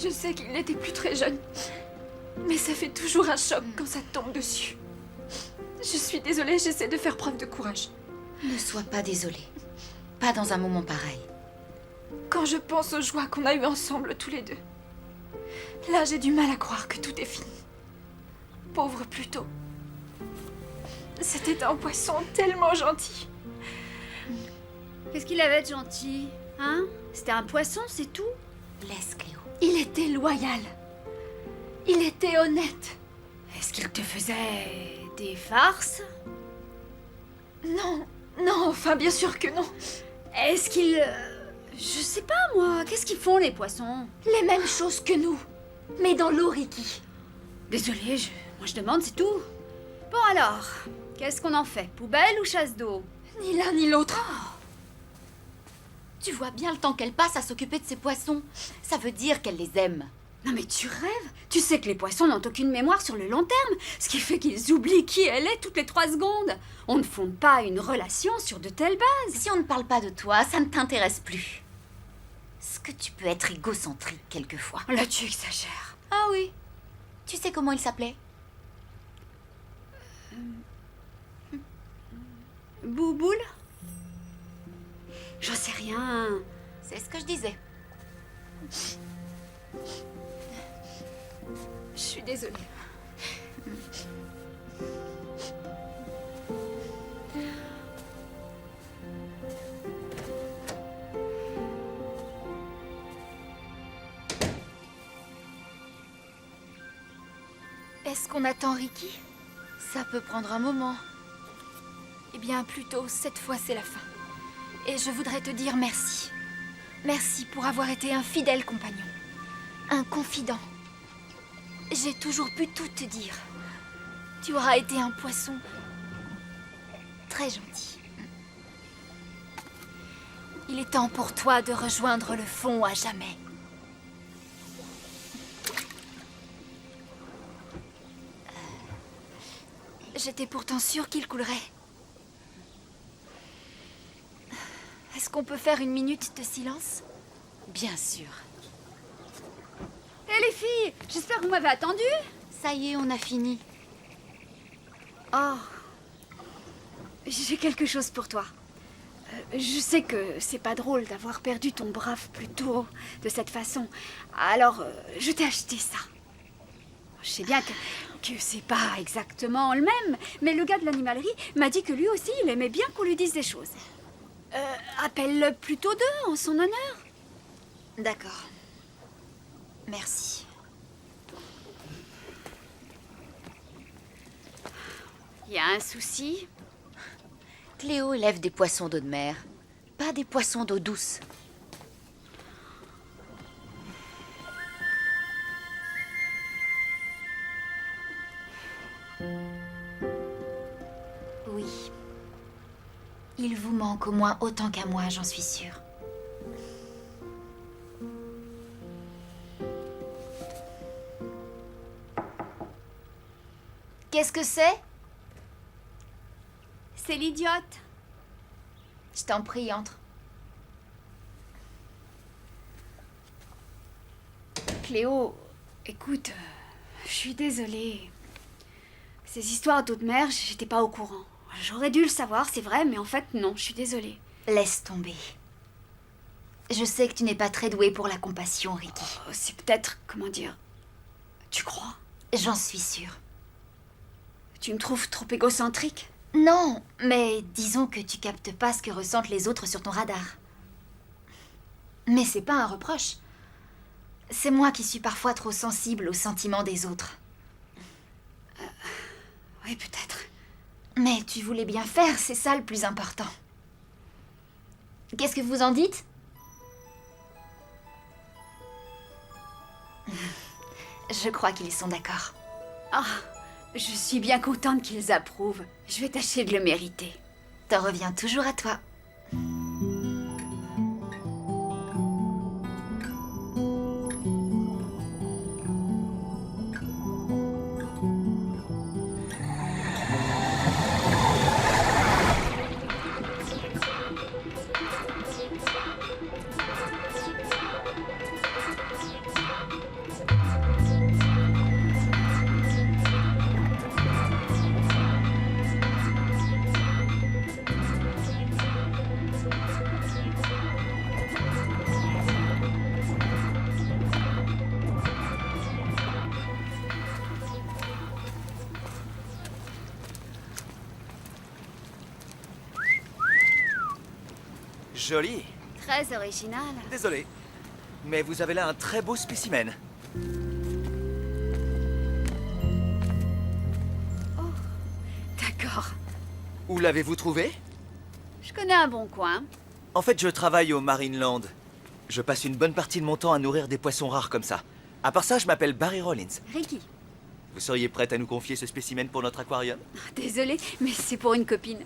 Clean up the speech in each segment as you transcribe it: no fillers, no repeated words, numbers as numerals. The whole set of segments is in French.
Je sais qu'il n'était plus très jeune, mais ça fait toujours un choc quand ça tombe dessus. Je suis désolée, j'essaie de faire preuve de courage. Ne sois pas désolée. Pas dans un moment pareil. Quand je pense aux joies qu'on a eues ensemble tous les deux, là j'ai du mal à croire que tout est fini. Pauvre Pluto. C'était un poisson tellement gentil. Qu'est-ce qu'il avait de gentil, hein? C'était un poisson, c'est tout? Laisse Cléo. Il était loyal. Il était honnête. Est-ce qu'il te faisait des farces? Non, non, enfin bien sûr que non. Est-ce qu'il... je sais pas moi, qu'est-ce qu'ils font les poissons? Les mêmes choses que nous, mais dans l'eau, Ricky. Désolée, moi je demande, c'est tout. Bon alors, qu'est-ce qu'on en fait? Poubelle ou chasse d'eau? Ni l'un ni l'autre. Tu vois bien le temps qu'elle passe à s'occuper de ses poissons. Ça veut dire qu'elle les aime. Non mais tu rêves? Tu sais que les poissons n'ont aucune mémoire sur le long terme, ce qui fait qu'ils oublient qui elle est toutes les 3 secondes. On ne fonde pas une relation sur de telles bases. Si on ne parle pas de toi, ça ne t'intéresse plus. Est-ce que tu peux être égocentrique quelquefois? Là tu exagères. Ah oui. Tu sais comment il s'appelait? Bouboule? J'en sais rien. C'est ce que je disais. Je suis désolée. Est-ce qu'on attend Ricky? Ça peut prendre un moment. Eh bien, plutôt, cette fois, c'est la fin. Et je voudrais te dire merci. Merci pour avoir été un fidèle compagnon. Un confident. J'ai toujours pu tout te dire. Tu auras été un poisson très gentil. Il est temps pour toi de rejoindre le fond à jamais. J'étais pourtant sûre qu'il coulerait. Est-ce qu'on peut faire une minute de silence? Bien sûr. Hé les filles, j'espère que vous m'avez attendu. Ça y est, on a fini. Oh, j'ai quelque chose pour toi. Je sais que c'est pas drôle d'avoir perdu ton brave Pluto de cette façon. Alors, je t'ai acheté ça. Je sais bien que c'est pas exactement le même, mais le gars de l'animalerie m'a dit que lui aussi, il aimait bien qu'on lui dise des choses. Appelle-le Pluto 2 en son honneur. D'accord. Merci. Il y a un souci? Cléo élève des poissons d'eau de mer, pas des poissons d'eau douce. Oui. Il vous manque au moins autant qu'à moi, j'en suis sûre. Qu'est-ce que c'est? C'est l'idiote. Je t'en prie, entre. Cléo, écoute, je suis désolée. Ces histoires d'eau de mer, j'étais pas au courant. J'aurais dû le savoir, c'est vrai, mais en fait, non, je suis désolée. Laisse tomber. Je sais que tu n'es pas très douée pour la compassion, Ricky. Oh, c'est peut-être, comment dire... Tu crois? J'en suis sûre. Tu me trouves trop égocentrique? Non, mais disons que tu captes pas ce que ressentent les autres sur ton radar. Mais c'est pas un reproche. C'est moi qui suis parfois trop sensible aux sentiments des autres. Oui, peut-être. Mais tu voulais bien faire, c'est ça le plus important. Qu'est-ce que vous en dites? Je crois qu'ils sont d'accord. Ah, je suis bien contente qu'ils approuvent. Je vais tâcher de le mériter. T'en reviens toujours à toi. Joli. Très original. Désolé. Mais vous avez là un très beau spécimen. D'accord. Où l'avez-vous trouvé? Je connais un bon coin. En fait, je travaille au Marineland. Je passe une bonne partie de mon temps à nourrir des poissons rares comme ça. À part ça, je m'appelle Barry Rollins. Ricky. Vous seriez prête à nous confier ce spécimen pour notre aquarium? Désolée, mais c'est pour une copine.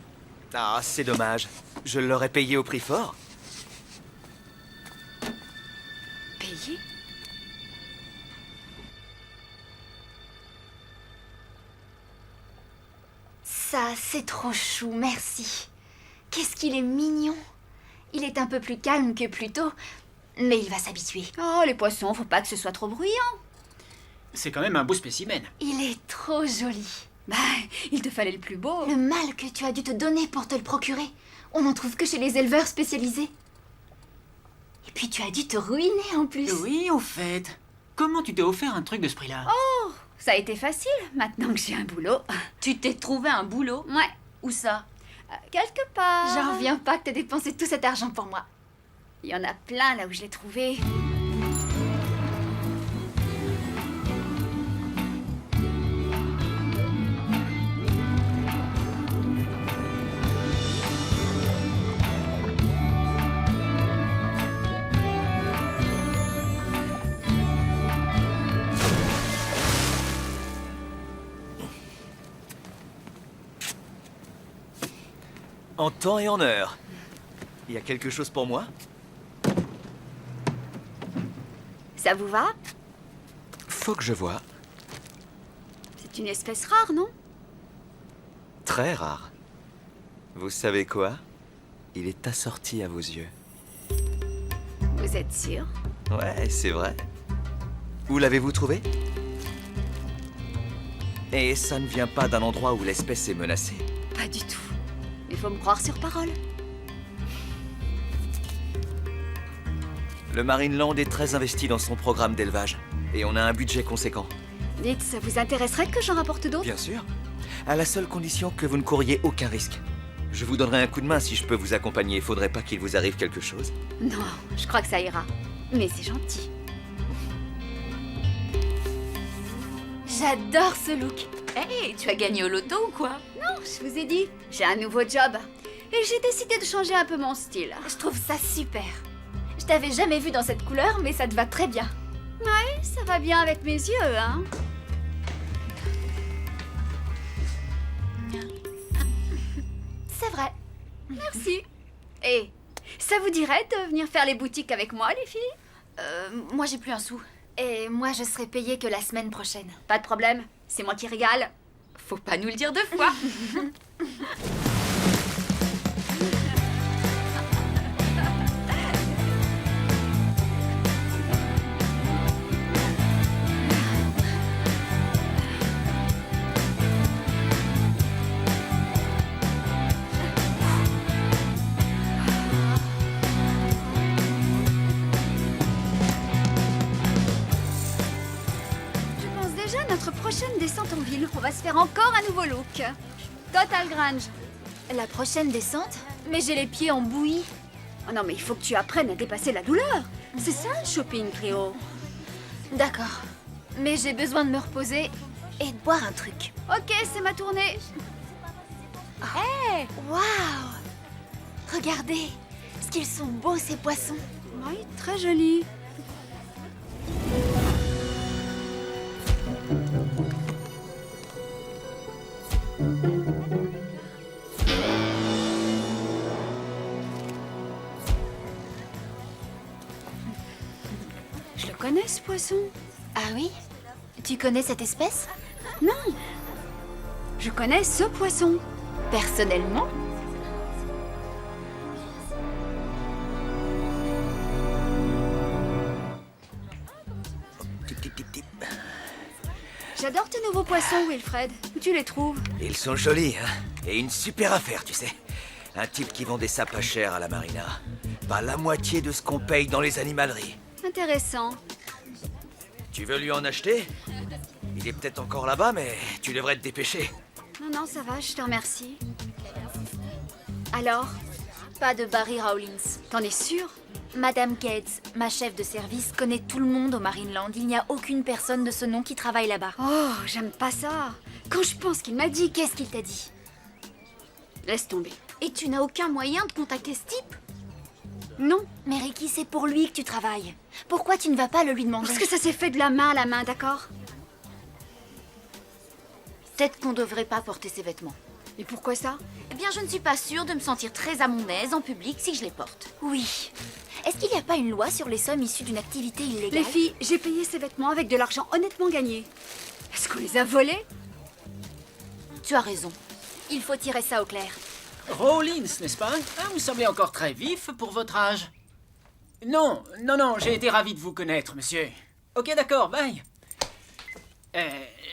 Ah, c'est dommage. Je l'aurais payé au prix fort. Payé? Ça, c'est trop chou, merci. Qu'est-ce qu'il est mignon. Il est un peu plus calme que plus tôt, mais il va s'habituer. Oh, les poissons, faut pas que ce soit trop bruyant. C'est quand même un beau spécimen. Il est trop joli. Bah, il te fallait le plus beau. Le mal que tu as dû te donner pour te le procurer, on n'en trouve que chez les éleveurs spécialisés. Et puis tu as dû te ruiner en plus. Oui, au fait. Comment tu t'es offert un truc de ce prix-là? Ça a été facile, maintenant que j'ai un boulot. Tu t'es trouvé un boulot? Ouais, Où ça? quelque part. J'en reviens pas que t'aies dépensé tout cet argent pour moi. Il y en a plein là où je l'ai trouvé. En temps et en heure. Il y a quelque chose pour moi? Ça vous va? Faut que je vois. C'est une espèce rare, non? Très rare. Vous savez quoi? Il est assorti à vos yeux. Vous êtes sûr? Ouais, c'est vrai. Où l'avez-vous trouvé? Et ça ne vient pas d'un endroit où l'espèce est menacée. Pas du tout. Il faut me croire sur parole. Le Marineland est très investi dans son programme d'élevage. Et on a un budget conséquent. Dites, ça vous intéresserait que j'en rapporte d'autres? Bien sûr. À la seule condition que vous ne couriez aucun risque. Je vous donnerai un coup de main si je peux vous accompagner. Faudrait pas qu'il vous arrive quelque chose. Non, je crois que ça ira. Mais c'est gentil. J'adore ce look. Hé, tu as gagné au loto ou quoi? Non, je vous ai dit, j'ai un nouveau job. Et j'ai décidé de changer un peu mon style. Je trouve ça super. Je t'avais jamais vu dans cette couleur, mais ça te va très bien. Ça va bien avec mes yeux, hein? C'est vrai. Merci. Et ça vous dirait de venir faire les boutiques avec moi, les filles? Moi j'ai plus un sou. Et moi je serai payée que la semaine prochaine. Pas de problème, c'est moi qui régale. Faut pas nous le dire deux fois. Je pense déjà à notre prochaine descente en ville. On va se faire encore un nouveau look. Total Grange. La prochaine descente? Mais j'ai les pieds en bouillie. Oh non, mais il faut que tu apprennes à dépasser la douleur. C'est ça le shopping, Cléo. D'accord. Mais j'ai besoin de me reposer et de boire un truc. Ok, c'est ma tournée. Waouh! Regardez, ce qu'ils sont beaux ces poissons. Oui, très joli. Je le connais, ce poisson. Ah oui? Tu connais cette espèce? Non. Je connais ce poisson. Personnellement? Tip, tip, tip, tip. J'adore tes nouveaux poissons, Wilfred. Où tu les trouves? Ils sont jolis, hein? Et une super affaire, tu sais. Un type qui vend des sapes pas cher à la marina. Pas la moitié de ce qu'on paye dans les animaleries. Intéressant. Tu veux lui en acheter? Il est peut-être encore là-bas, mais tu devrais te dépêcher. Non, non, ça va, je te remercie. Alors, Pas de Barry Rawlins. T'en es sûre? Madame Gates, ma chef de service, connaît tout le monde au Marineland. Il n'y a aucune personne de ce nom qui travaille là-bas. Oh, j'aime pas ça. Quand je pense qu'il m'a dit... Qu'est-ce qu'il t'a dit? Laisse tomber. Et tu n'as aucun moyen de contacter ce type? Non, Mais Ricky, c'est pour lui que tu travailles. Pourquoi tu ne vas pas le lui demander? parce que ça s'est fait de la main à la main, d'accord? Peut-être qu'on devrait pas porter ces vêtements. Et pourquoi ça? Eh bien, je ne suis pas sûre de me sentir très à mon aise en public si je les porte. Oui. Est-ce qu'il n'y a pas une loi sur les sommes issues d'une activité illégale? Les filles, j'ai payé ces vêtements avec de l'argent honnêtement gagné. Est-ce qu'on les a volés? Tu as raison. Il faut tirer ça au clair. Rollins, n'est-ce pas? Ah, vous semblez encore très vif pour votre âge. Non, j'ai été ravi de vous connaître, monsieur. Ok, d'accord, bye.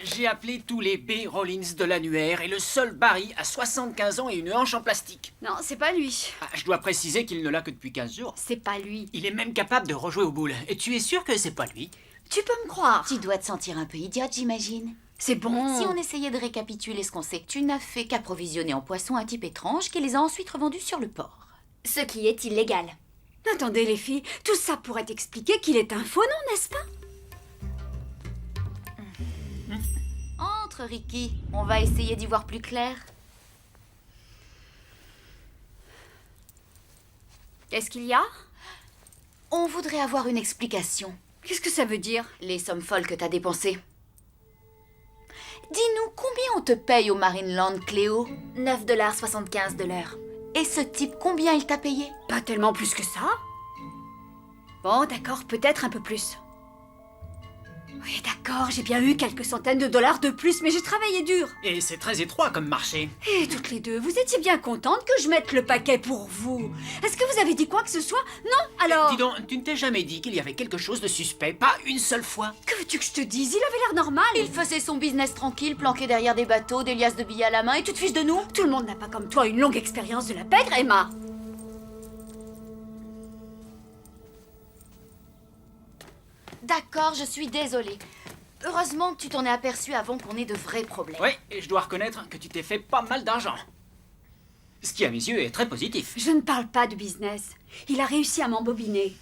J'ai appelé tous les B. Rollins de l'annuaire et le seul Barry a 75 ans et une hanche en plastique. Non, c'est pas lui. Ah, je dois préciser qu'il ne l'a que depuis 15 jours. C'est pas lui. Il est même capable de rejouer aux boules. Et tu es sûr que c'est pas lui? Tu peux me croire. Tu dois te sentir un peu idiote, j'imagine. C'est bon. Si on essayait de récapituler ce qu'on sait, tu n'as fait qu'approvisionner en poissons un type étrange qui les a ensuite revendus sur le port. Ce qui est illégal. Attendez les filles, tout ça pourrait expliquer qu'il est un faux nom, n'est-ce pas? Entre, Ricky. On va essayer d'y voir plus clair. Qu'est-ce qu'il y a? On voudrait avoir une explication. Qu'est-ce que ça veut dire? Les sommes folles que t'as dépensées. Dis-nous, combien on te paye au Marineland, Cléo? 9,75 $ de l'heure. Et ce type, combien il t'a payé? Pas tellement plus que ça. Bon, d'accord, peut-être un peu plus. Oui, d'accord, j'ai bien eu quelques centaines de dollars de plus, mais j'ai travaillé dur. Et c'est très étroit comme marché. Et toutes les deux, vous étiez bien contentes que je mette le paquet pour vous. Est-ce que vous avez dit quoi que ce soit? Non? Alors... Dis donc, tu ne t'es jamais dit qu'il y avait quelque chose de suspect, pas une seule fois? Que veux-tu que je te dise? Il avait l'air normal. Il faisait son business tranquille, planqué derrière des bateaux, des liasses de billets à la main, et tu te fiches de nous? Tout le monde n'a pas comme toi une longue expérience de la pègre, Emma. D'accord, je suis désolée. Heureusement que tu t'en es aperçu avant qu'on ait de vrais problèmes. Ouais, et je dois reconnaître que tu t'es fait pas mal d'argent. Ce qui, à mes yeux, est très positif. Je ne parle pas de business. Il a réussi à m'embobiner.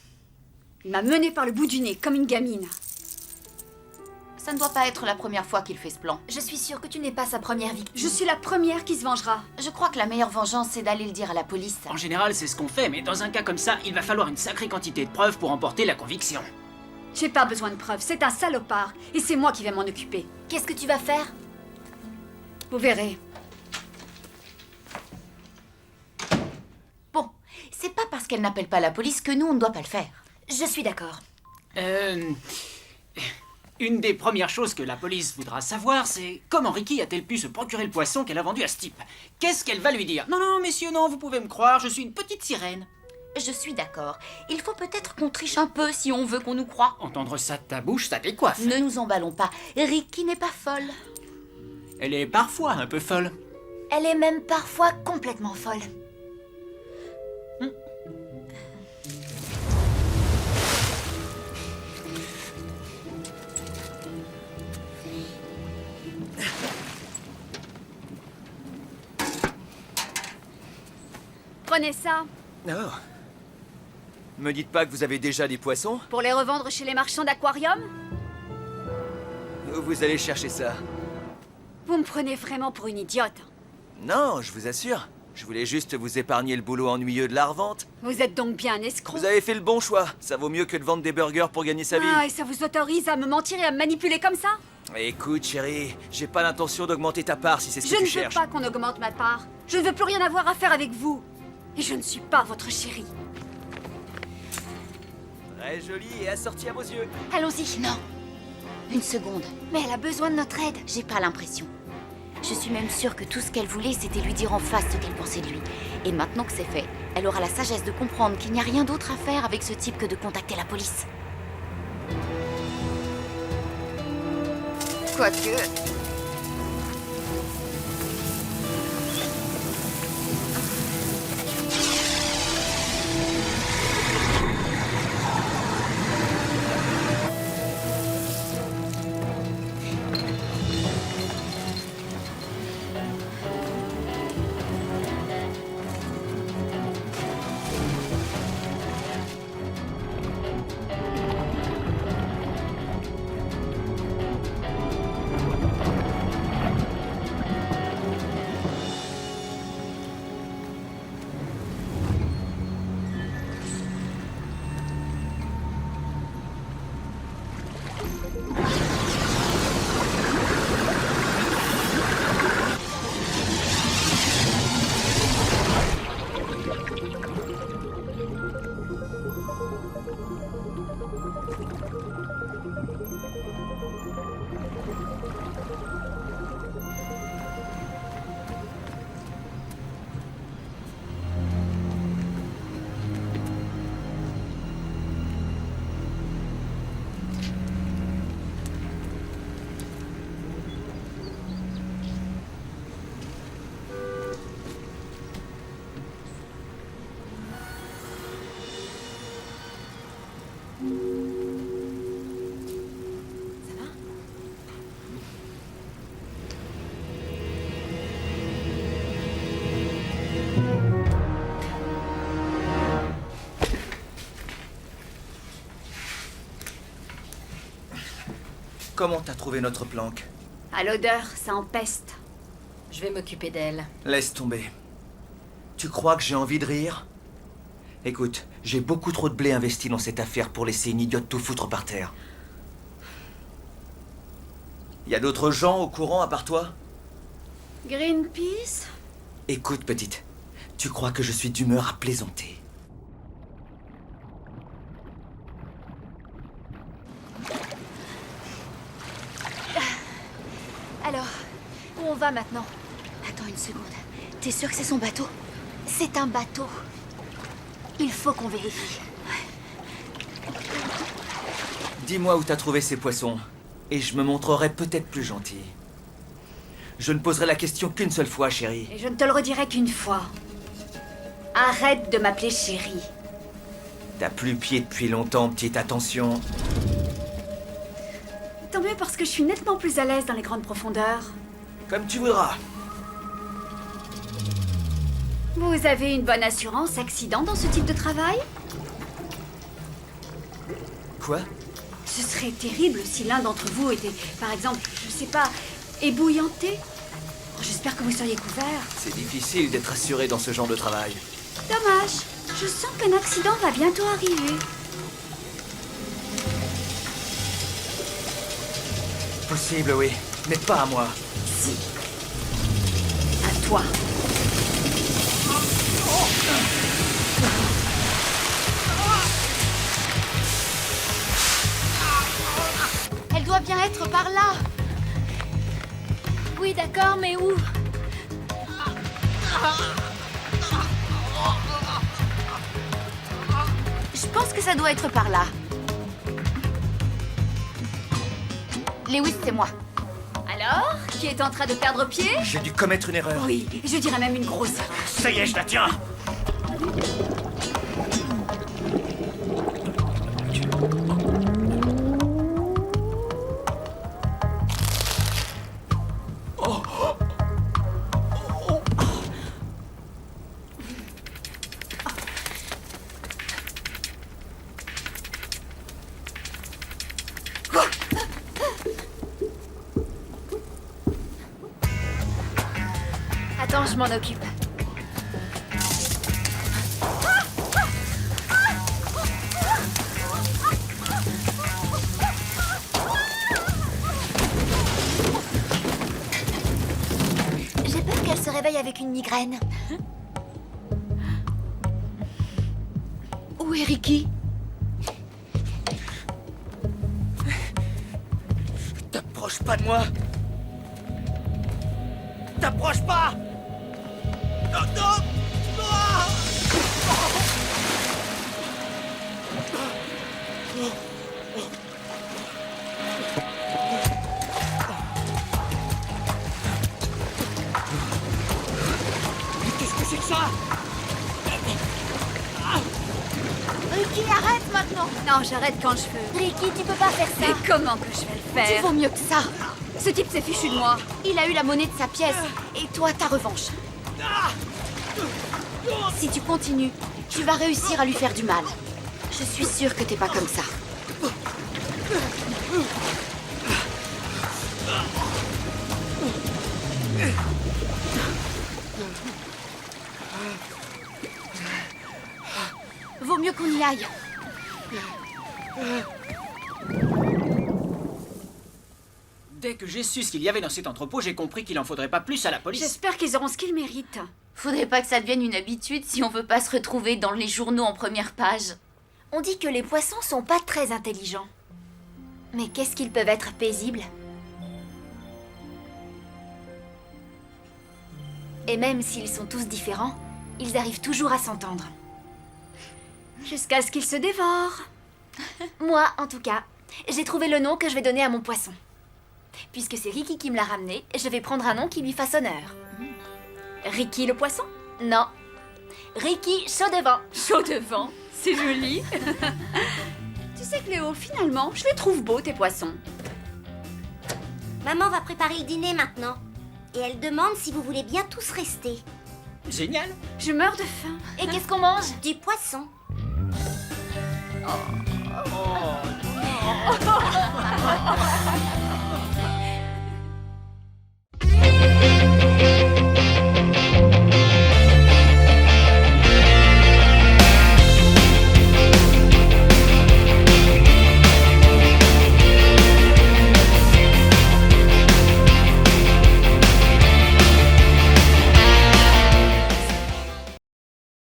Il m'a menée par le bout du nez, comme une gamine. Ça ne doit pas être la première fois qu'il fait ce plan. Je suis sûre que tu n'es pas sa première victime. Je suis la première qui se vengera. Je crois que la meilleure vengeance, c'est d'aller le dire à la police. En général, c'est ce qu'on fait, mais dans un cas comme ça, il va falloir une sacrée quantité de preuves pour emporter la conviction. J'ai pas besoin de preuves, c'est un salopard. Et c'est moi qui vais m'en occuper. Qu'est-ce que tu vas faire? Vous verrez. Bon, c'est pas parce qu'elle n'appelle pas la police que nous, on ne doit pas le faire. Je suis d'accord. Une des premières choses que la police voudra savoir, c'est comment Ricky a-t-elle pu se procurer le poisson qu'elle a vendu à ce type? Qu'est-ce qu'elle va lui dire? Non, messieurs, non, vous pouvez me croire, je suis une petite sirène. Je suis d'accord. Il faut peut-être qu'on triche un peu si on veut qu'on nous croie. Entendre ça de ta bouche, ça décoiffe. Ne nous emballons pas. Ricky n'est pas folle. Elle est parfois un peu folle. Elle est même parfois complètement folle. Prenez ça. Oh. Me dites pas que vous avez déjà des poissons? Pour les revendre chez les marchands d'aquarium? Où vous allez chercher ça? Vous me prenez vraiment pour une idiote. Non, je vous assure. Je voulais juste vous épargner le boulot ennuyeux de la revente. Vous êtes donc bien un escroc. Vous avez fait le bon choix. Ça vaut mieux que de vendre des burgers pour gagner sa vie. Ah, et ça vous autorise à me mentir et à me manipuler comme ça? Écoute, chérie, j'ai pas l'intention d'augmenter ta part si c'est ce Je que ne tu veux cherches. pas qu'on augmente ma part. Je ne veux plus rien avoir à faire avec vous. Et je ne suis pas votre chérie. Très jolie et assortie à vos yeux. Allons-y. Non. Une seconde. Mais elle a besoin de notre aide. J'ai pas l'impression. Je suis même sûre que tout ce qu'elle voulait, c'était lui dire en face ce qu'elle pensait de lui. Et maintenant que c'est fait, elle aura la sagesse de comprendre qu'il n'y a rien d'autre à faire avec ce type que de contacter la police. Quoique... Comment t'as trouvé notre planque? À l'odeur, ça empeste. Je vais m'occuper d'elle. Laisse tomber. Tu crois que j'ai envie de rire? Écoute, j'ai beaucoup trop de blé investi dans cette affaire pour laisser une idiote tout foutre par terre. Y a d'autres gens au courant à part toi? Greenpeace? Écoute, petite, tu crois que je suis d'humeur à plaisanter? Alors, où on va maintenant? Attends une seconde. T'es sûr que c'est son bateau? C'est un bateau. Il faut qu'on vérifie. Dis-moi où t'as trouvé ces poissons, et je me montrerai peut-être plus gentil. Je ne poserai la question qu'une seule fois, chérie. Et je ne te le redirai qu'une fois. Arrête de m'appeler chérie. T'as plus pied depuis longtemps, petite attention. Tant mieux parce que je suis nettement plus à l'aise dans les grandes profondeurs. Comme tu voudras. Vous avez une bonne assurance accident dans ce type de travail? Quoi? Ce serait terrible si l'un d'entre vous était, par exemple, je sais pas, ébouillanté. Oh, j'espère que vous seriez couvert. C'est difficile d'être assuré dans ce genre de travail. Dommage. Je sens qu'un accident va bientôt arriver. Possible, oui, mais pas à moi. Si. À toi. Elle doit bien être par là. Oui, d'accord, mais où? Je pense que ça doit être par là. Lewis, c'est moi. Alors, qui est en train de perdre pied? J'ai dû commettre une erreur. Oui, je dirais même une grosse erreur. Ça y est, je la tiens. Attends, je m'en occupe. J'ai peur qu'elle se réveille avec une migraine. Où est Ricky? T'approches pas de moi. T'approches pas. Non, non, non. Mais qu'est-ce que c'est que ça? Ricky, arrête maintenant. Non, j'arrête quand je veux. Ricky, tu peux pas faire Mais ça. comment que je vais le Tu faire? vaux mieux que ça. Ce type s'est fichu de moi. Il a eu la monnaie de sa pièce. Et toi, ta revanche. Si tu continues, tu vas réussir à lui faire du mal. Je suis sûre que t'es pas comme ça. Vaut mieux qu'on y aille. Dès que j'ai su ce qu'il y avait dans cet entrepôt, j'ai compris qu'il en faudrait pas plus à la police. J'espère qu'ils auront ce qu'ils méritent. Faudrait pas que ça devienne une habitude si on veut pas se retrouver dans les journaux en première page. On dit que les poissons sont pas très intelligents. Mais qu'est-ce qu'ils peuvent être paisibles? Et même s'ils sont tous différents, ils arrivent toujours à s'entendre. Jusqu'à ce qu'ils se dévorent. Moi, en tout cas, j'ai trouvé le nom que je vais donner à mon poisson. Puisque c'est Ricky qui me l'a ramené, je vais prendre un nom qui lui fasse honneur. Ricky le poisson? Non. Ricky Chaud-de-Vent. Chaud devant, c'est joli. Tu sais Cléo, finalement, je les trouve beaux tes poissons. Maman va préparer le dîner maintenant. Et elle demande si vous voulez bien tous rester. Génial. Je meurs de faim. Et qu'est-ce qu'on mange? Du poisson. Oh,